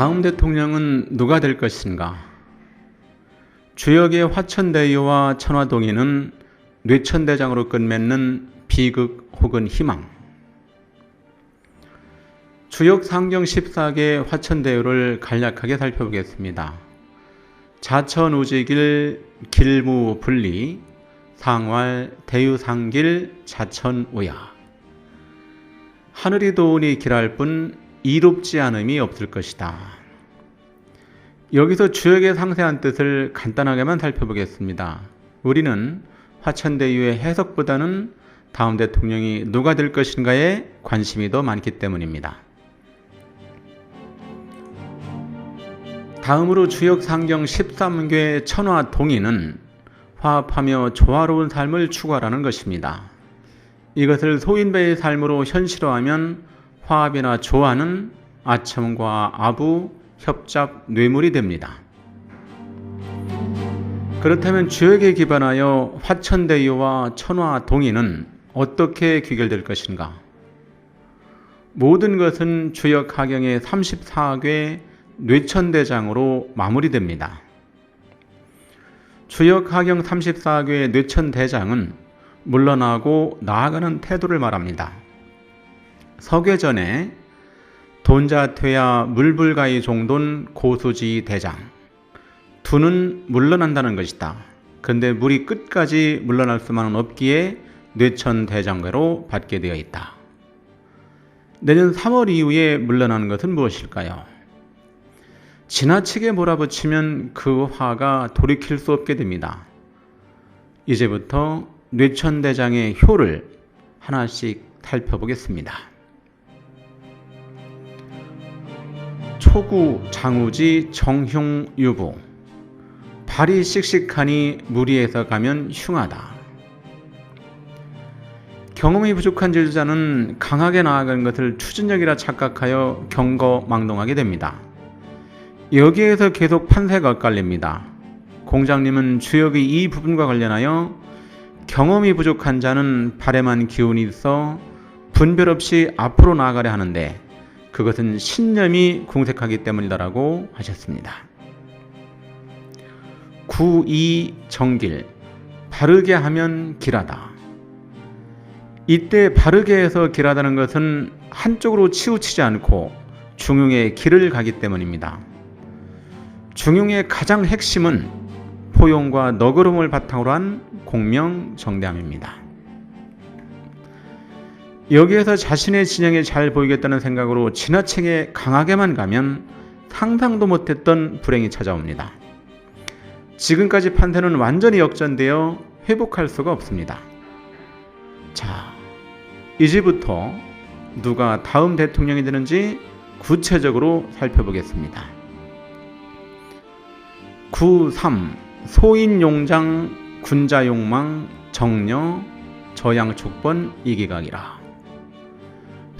다음 대통령은 누가 될 것인가? 주역의 화천대유와 천화동인은 뇌천대장으로 끝맺는 비극 혹은 희망. 주역 상경 14개 화천대유를 간략하게 살펴보겠습니다. 자천우지길, 길무분리, 상활, 대유상길, 자천우야. 하늘이 도우니 길할 뿐 이롭지 않음이 없을 것이다. 여기서 주역의 상세한 뜻을 간단하게만 살펴보겠습니다. 우리는 화천대유의 해석보다는 다음 대통령이 누가 될 것인가에 관심이 더 많기 때문입니다. 다음으로 주역 상경 13개 천화동인은 화합하며 조화로운 삶을 추구하라는 것입니다. 이것을 소인배의 삶으로 현실화하면 화합이나 조화는 아첨과 아부, 협잡, 뇌물이 됩니다. 그렇다면 주역에 기반하여 화천대유와 천화동인은 어떻게 귀결될 것인가? 모든 것은 주역 하경의 34괴 뇌천대장으로 마무리됩니다. 주역 하경 34괴 뇌천대장은 물러나고 나아가는 태도를 말합니다. 서괴전에 돈자퇴야 물불가이 종돈 고수지 대장. 두는 물러난다는 것이다. 근데 물이 끝까지 물러날 수만은 없기에 뇌천대장괴로 받게 되어 있다. 내년 3월 이후에 물러나는 것은 무엇일까요? 지나치게 몰아붙이면 그 화가 돌이킬 수 없게 됩니다. 이제부터 뇌천대장의 효를 하나씩 살펴보겠습니다. 초구 장우지 정흉유부. 발이 씩씩하니 무리해서 가면 흉하다. 경험이 부족한 지도자는 강하게 나아가는 것을 추진력이라 착각하여 경거망동하게 됩니다. 여기에서 계속 판세가 엇갈립니다. 공장님은 주역의 이 부분과 관련하여 경험이 부족한 자는 발에만 기운이 있어 분별 없이 앞으로 나아가려 하는데 그것은 신념이 궁색하기 때문이다라고 하셨습니다. 구이정길, 바르게 하면 길하다. 이때 바르게 해서 길하다는 것은 한쪽으로 치우치지 않고 중용의 길을 가기 때문입니다. 중용의 가장 핵심은 포용과 너그러움을 바탕으로 한 공명정대함입니다. 여기에서 자신의 진영에 잘 보이겠다는 생각으로 지나치게 강하게만 가면 상상도 못했던 불행이 찾아옵니다. 지금까지 판세는 완전히 역전되어 회복할 수가 없습니다. 자, 이제부터 누가 다음 대통령이 되는지 구체적으로 살펴보겠습니다. 9.3 소인용장 군자용망 정려 저양촉번 이기각이라.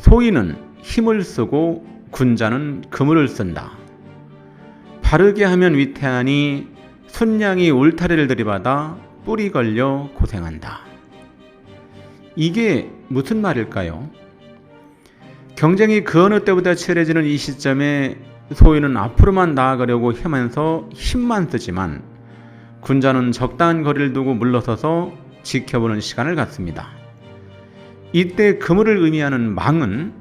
소인은 힘을 쓰고 군자는 그물을 쓴다. 바르게 하면 위태하니 순양이 울타리를 들이받아 뿔이 걸려 고생한다. 이게 무슨 말일까요? 경쟁이 그 어느 때보다 치열해지는 이 시점에 소인은 앞으로만 나아가려고 하면서 힘만 쓰지만 군자는 적당한 거리를 두고 물러서서 지켜보는 시간을 갖습니다. 이때 그물을 의미하는 망은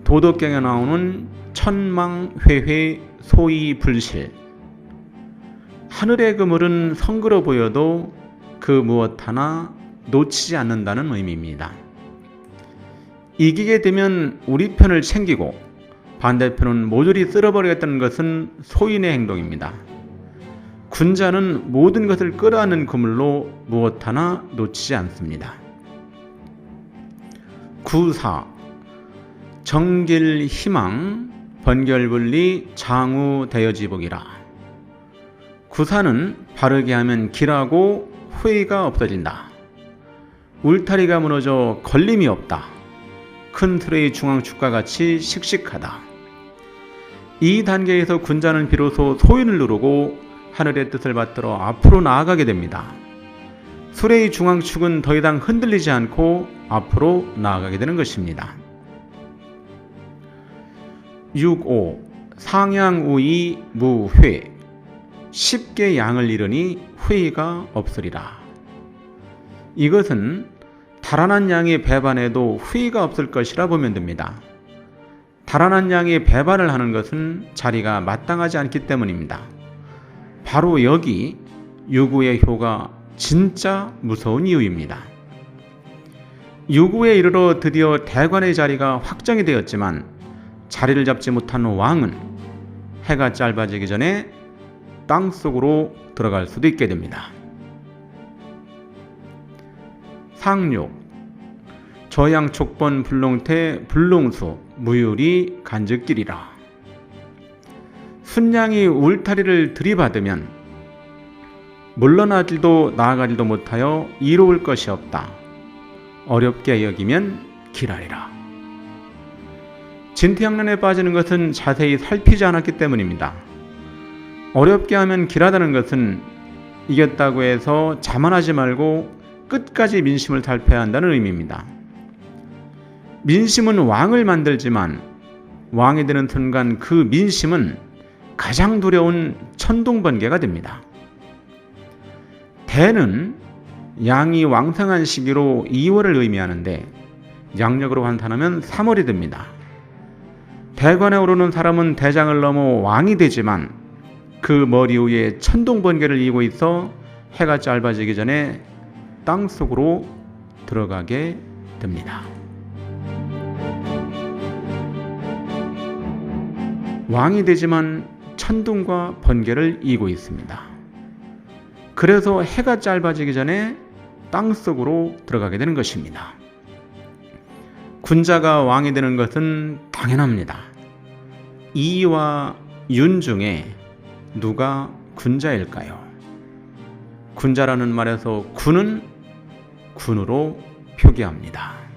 도덕경에 나오는 천망회회 소이불실. 하늘의 그물은 성그러 보여도 그 무엇 하나 놓치지 않는다는 의미입니다. 이기게 되면 우리 편을 챙기고 반대편은 모조리 쓸어버리겠다는 것은 소인의 행동입니다. 군자는 모든 것을 끌어안는 그물로 무엇 하나 놓치지 않습니다. 9.4 정길희망 번결분리 장우대여지복이라. 구사는 바르게 하면 길하고 후회가 없어진다. 울타리가 무너져 걸림이 없다. 큰 틀의 중앙축과 같이 씩씩하다. 이 단계에서 군자는 비로소 소인을 누르고 하늘의 뜻을 받들어 앞으로 나아가게 됩니다. 수레의 중앙축은 더 이상 흔들리지 않고 앞으로 나아가게 되는 것입니다. 6.5 상양우이 무회, 쉽게 양을 잃으니 회의가 없으리라. 이것은 달아난 양이 배반해도 회의가 없을 것이라 보면 됩니다. 달아난 양이 배반을 하는 것은 자리가 마땅하지 않기 때문입니다. 바로 여기 유구의 효가 진짜 무서운 이유입니다. 유구에 이르러 드디어 대관의 자리가 확정이 되었지만 자리를 잡지 못한 왕은 해가 짧아지기 전에 땅속으로 들어갈 수도 있게 됩니다. 상육, 저양 촉번 불롱태 불롱수 무유리 간즉길이라. 순양이 울타리를 들이받으면 물러나지도 나아가지도 못하여 이로울 것이 없다. 어렵게 여기면 길하리라. 진퇴양난에 빠지는 것은 자세히 살피지 않았기 때문입니다. 어렵게 하면 길하다는 것은 이겼다고 해서 자만하지 말고 끝까지 민심을 살펴야 한다는 의미입니다. 민심은 왕을 만들지만 왕이 되는 순간 그 민심은 가장 두려운 천둥번개가 됩니다. 대는 양이 왕성한 시기로 2월을 의미하는데 양력으로 환산하면 3월이 됩니다. 대관에 오르는 사람은 대장을 넘어 왕이 되지만 그 머리 위에 천둥번개를 이고 있어 해가 짧아지기 전에 땅속으로 들어가게 됩니다. 왕이 되지만 천둥과 번개를 이고 있습니다. 그래서 해가 짧아지기 전에 땅속으로 들어가게 되는 것입니다. 군자가 왕이 되는 것은 당연합니다. 이와 윤 중에 누가 군자일까요? 군자라는 말에서 군은 군으로 표기합니다.